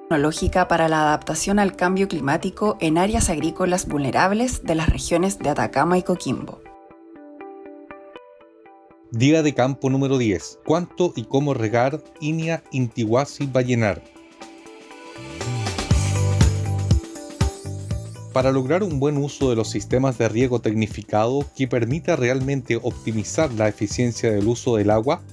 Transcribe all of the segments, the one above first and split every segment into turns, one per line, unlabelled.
Tecnológica para la adaptación al cambio climático en áreas agrícolas vulnerables de las regiones de Atacama y Coquimbo.
Día de campo número 10. ¿Cuánto y cómo regar Inia Intihuasi Vallenar? Para lograr un buen uso de los sistemas de riego tecnificado que permita realmente optimizar la eficiencia del uso del agua,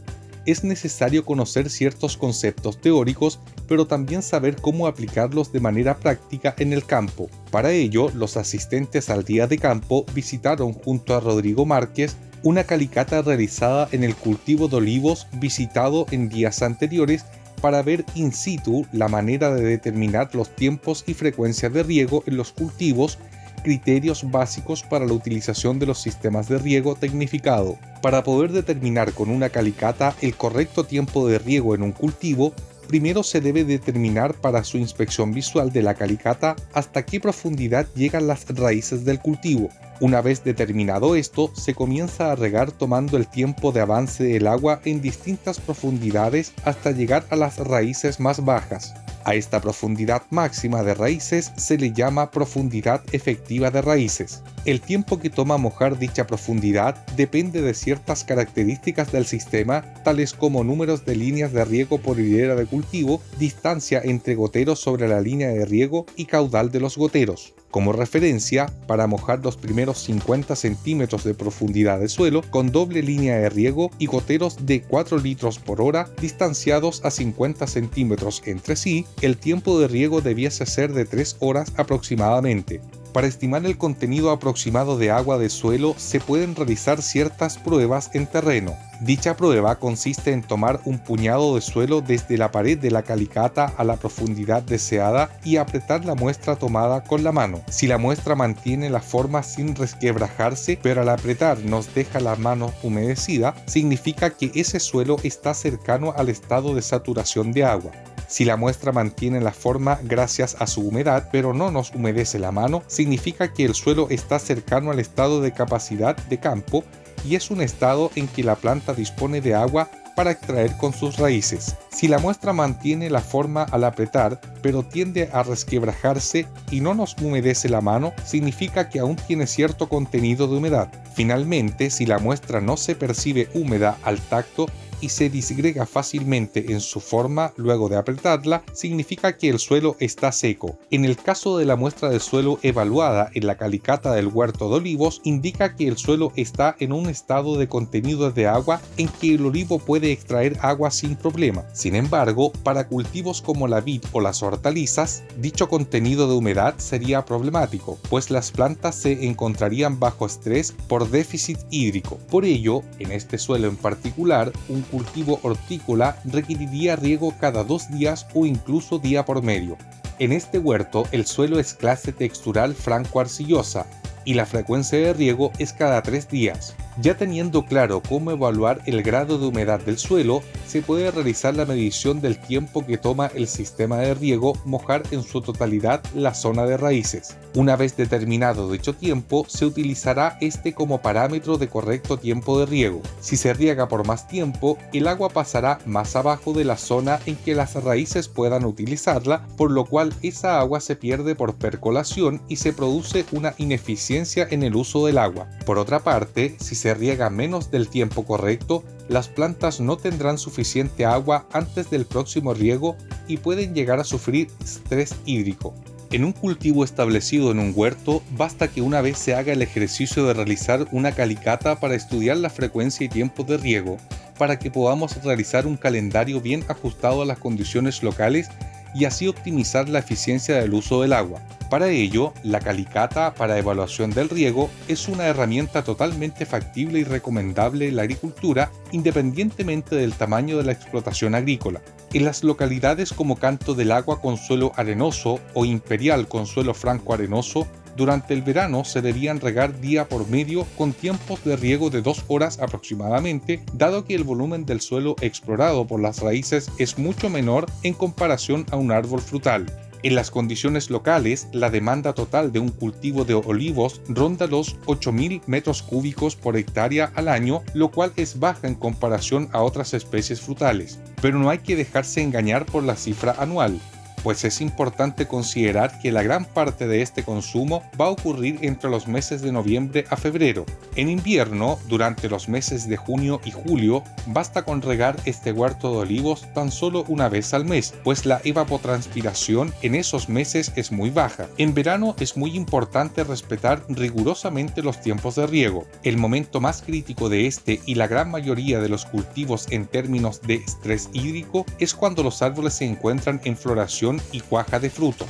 es necesario conocer ciertos conceptos teóricos, pero también saber cómo aplicarlos de manera práctica en el campo. Para ello, los asistentes al día de campo visitaron junto a Rodrigo Márquez una calicata realizada en el cultivo de olivos visitado en días anteriores para ver in situ la manera de determinar los tiempos y frecuencias de riego en los cultivos, criterios básicos para la utilización de los sistemas de riego tecnificado. Para poder determinar con una calicata el correcto tiempo de riego en un cultivo, primero se debe determinar para su inspección visual de la calicata hasta qué profundidad llegan las raíces del cultivo. Una vez determinado esto, se comienza a regar tomando el tiempo de avance del agua en distintas profundidades hasta llegar a las raíces más bajas. A esta profundidad máxima de raíces se le llama profundidad efectiva de raíces. El tiempo que toma mojar dicha profundidad depende de ciertas características del sistema, tales como números de líneas de riego por hilera de cultivo, distancia entre goteros sobre la línea de riego y caudal de los goteros. Como referencia, para mojar los primeros 50 centímetros de profundidad de suelo con doble línea de riego y goteros de 4 litros por hora distanciados a 50 centímetros entre sí, el tiempo de riego debiese ser de 3 horas aproximadamente. Para estimar el contenido aproximado de agua de suelo se pueden realizar ciertas pruebas en terreno. Dicha prueba consiste en tomar un puñado de suelo desde la pared de la calicata a la profundidad deseada y apretar la muestra tomada con la mano. Si la muestra mantiene la forma sin resquebrajarse, pero al apretar nos deja la mano humedecida, significa que ese suelo está cercano al estado de saturación de agua. Si la muestra mantiene la forma gracias a su humedad, pero no nos humedece la mano, significa que el suelo está cercano al estado de capacidad de campo y es un estado en que la planta dispone de agua para extraer con sus raíces. Si la muestra mantiene la forma al apretar, pero tiende a resquebrajarse y no nos humedece la mano, significa que aún tiene cierto contenido de humedad. Finalmente, si la muestra no se percibe húmeda al tacto y se disgrega fácilmente en su forma luego de apretarla, significa que el suelo está seco. En el caso de la muestra de suelo evaluada en la calicata del huerto de olivos, indica que el suelo está en un estado de contenido de agua en que el olivo puede extraer agua sin problema. Sin embargo, para cultivos como la vid o las hortalizas, dicho contenido de humedad sería problemático, pues las plantas se encontrarían bajo estrés por déficit hídrico. Por ello, en este suelo en particular, un cultivo hortícola requeriría riego cada 2 días o incluso día por medio. En este huerto el suelo es clase textural franco-arcillosa y la frecuencia de riego es cada 3 días. Ya teniendo claro cómo evaluar el grado de humedad del suelo, se puede realizar la medición del tiempo que toma el sistema de riego mojar en su totalidad la zona de raíces. Una vez determinado dicho tiempo, se utilizará este como parámetro de correcto tiempo de riego. Si se riega por más tiempo, el agua pasará más abajo de la zona en que las raíces puedan utilizarla, por lo cual esa agua se pierde por percolación y se produce una ineficiencia en el uso del agua. Por otra parte, si se riega menos del tiempo correcto, las plantas no tendrán suficiente agua antes del próximo riego y pueden llegar a sufrir estrés hídrico. En un cultivo establecido en un huerto, basta que una vez se haga el ejercicio de realizar una calicata para estudiar la frecuencia y tiempo de riego, para que podamos realizar un calendario bien ajustado a las condiciones locales y así optimizar la eficiencia del uso del agua. Para ello, la calicata para evaluación del riego es una herramienta totalmente factible y recomendable en la agricultura, independientemente del tamaño de la explotación agrícola. En las localidades como Canto del Agua con suelo arenoso o Imperial con suelo franco arenoso, durante el verano se debían regar día por medio con tiempos de riego de 2 horas aproximadamente, dado que el volumen del suelo explorado por las raíces es mucho menor en comparación a un árbol frutal. En las condiciones locales, la demanda total de un cultivo de olivos ronda los 8.000 metros cúbicos por hectárea al año, lo cual es baja en comparación a otras especies frutales. Pero no hay que dejarse engañar por la cifra anual. pues es importante considerar que la gran parte de este consumo va a ocurrir entre los meses de noviembre a febrero. En invierno, durante los meses de junio y julio, basta con regar este huerto de olivos tan solo una vez al mes, pues la evapotranspiración en esos meses es muy baja. En verano es muy importante respetar rigurosamente los tiempos de riego. El momento más crítico de este y la gran mayoría de los cultivos en términos de estrés hídrico es cuando los árboles se encuentran en floración y cuaja de frutos.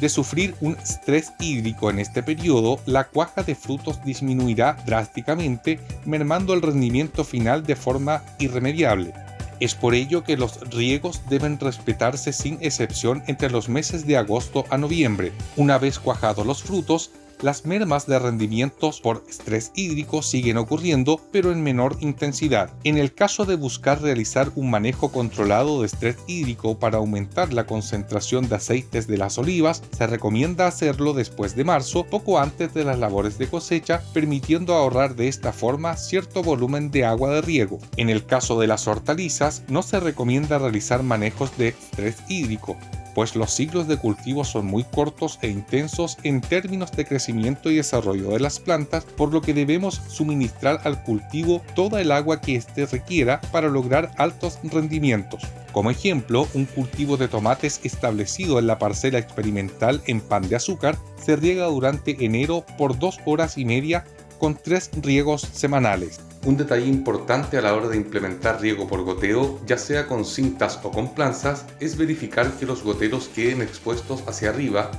De sufrir un estrés hídrico en este periodo, la cuaja de frutos disminuirá drásticamente, mermando el rendimiento final de forma irremediable. Es por ello que los riegos deben respetarse sin excepción entre los meses de agosto a noviembre. Una vez cuajados los frutos, las mermas de rendimientos por estrés hídrico siguen ocurriendo, pero en menor intensidad. En el caso de buscar realizar un manejo controlado de estrés hídrico para aumentar la concentración de aceites de las olivas, se recomienda hacerlo después de marzo, poco antes de las labores de cosecha, permitiendo ahorrar de esta forma cierto volumen de agua de riego. En el caso de las hortalizas, no se recomienda realizar manejos de estrés hídrico, pues los ciclos de cultivo son muy cortos e intensos en términos de crecimiento y desarrollo de las plantas, por lo que debemos suministrar al cultivo toda el agua que éste requiera para lograr altos rendimientos. Como ejemplo, un cultivo de tomates establecido en la parcela experimental en Pan de Azúcar se riega durante enero por 2 horas y media con 3 riegos semanales. Un detalle importante a la hora de implementar riego por goteo, ya sea con cintas o con planzas, es verificar que los goteros queden expuestos hacia arriba,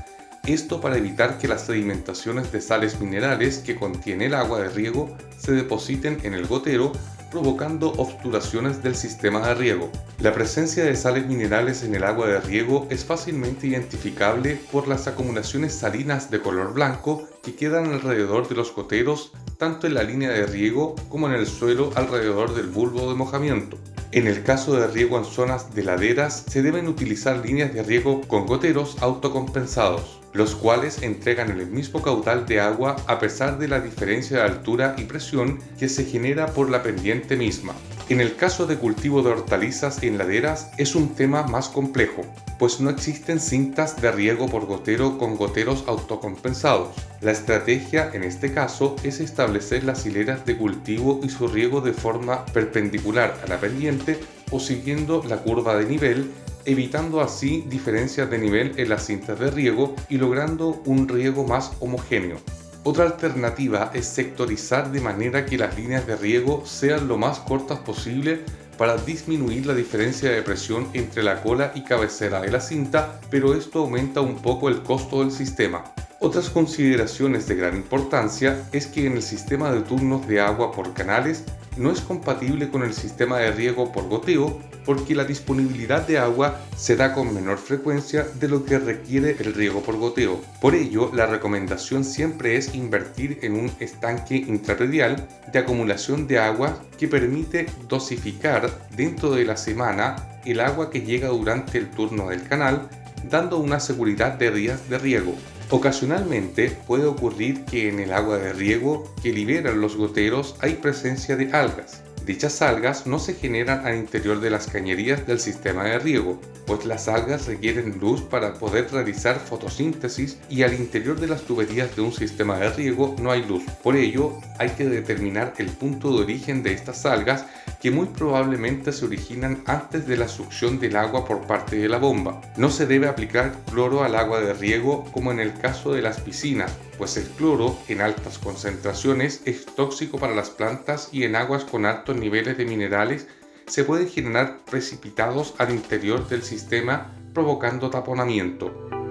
esto para evitar que las sedimentaciones de sales minerales que contiene el agua de riego se depositen en el gotero, provocando obturaciones del sistema de riego. La presencia de sales minerales en el agua de riego es fácilmente identificable por las acumulaciones salinas de color blanco que quedan alrededor de los goteros, tanto en la línea de riego como en el suelo alrededor del bulbo de mojamiento. En el caso de riego en zonas de laderas, se deben utilizar líneas de riego con goteros autocompensados, los cuales entregan el mismo caudal de agua a pesar de la diferencia de altura y presión que se genera por la pendiente misma. En el caso de cultivo de hortalizas en laderas es un tema más complejo, pues no existen cintas de riego por gotero con goteros autocompensados. La estrategia en este caso es establecer las hileras de cultivo y su riego de forma perpendicular a la pendiente o siguiendo la curva de nivel, evitando así diferencias de nivel en las cintas de riego y logrando un riego más homogéneo. Otra alternativa es sectorizar de manera que las líneas de riego sean lo más cortas posible para disminuir la diferencia de presión entre la cola y cabecera de la cinta, pero esto aumenta un poco el costo del sistema. Otras consideraciones de gran importancia es que en el sistema de turnos de agua por canales no es compatible con el sistema de riego por goteo porque la disponibilidad de agua se da con menor frecuencia de lo que requiere el riego por goteo. Por ello, la recomendación siempre es invertir en un estanque intrapredial de acumulación de agua que permite dosificar dentro de la semana el agua que llega durante el turno del canal, dando una seguridad de días de riego. Ocasionalmente puede ocurrir que en el agua de riego que liberan los goteros hay presencia de algas. Dichas algas no se generan al interior de las cañerías del sistema de riego, pues las algas requieren luz para poder realizar fotosíntesis y al interior de las tuberías de un sistema de riego no hay luz. Por ello, hay que determinar el punto de origen de estas algas que muy probablemente se originan antes de la succión del agua por parte de la bomba. No se debe aplicar cloro al agua de riego como en el caso de las piscinas, pues el cloro en altas concentraciones es tóxico para las plantas y en aguas con altos niveles de minerales se pueden generar precipitados al interior del sistema provocando taponamiento.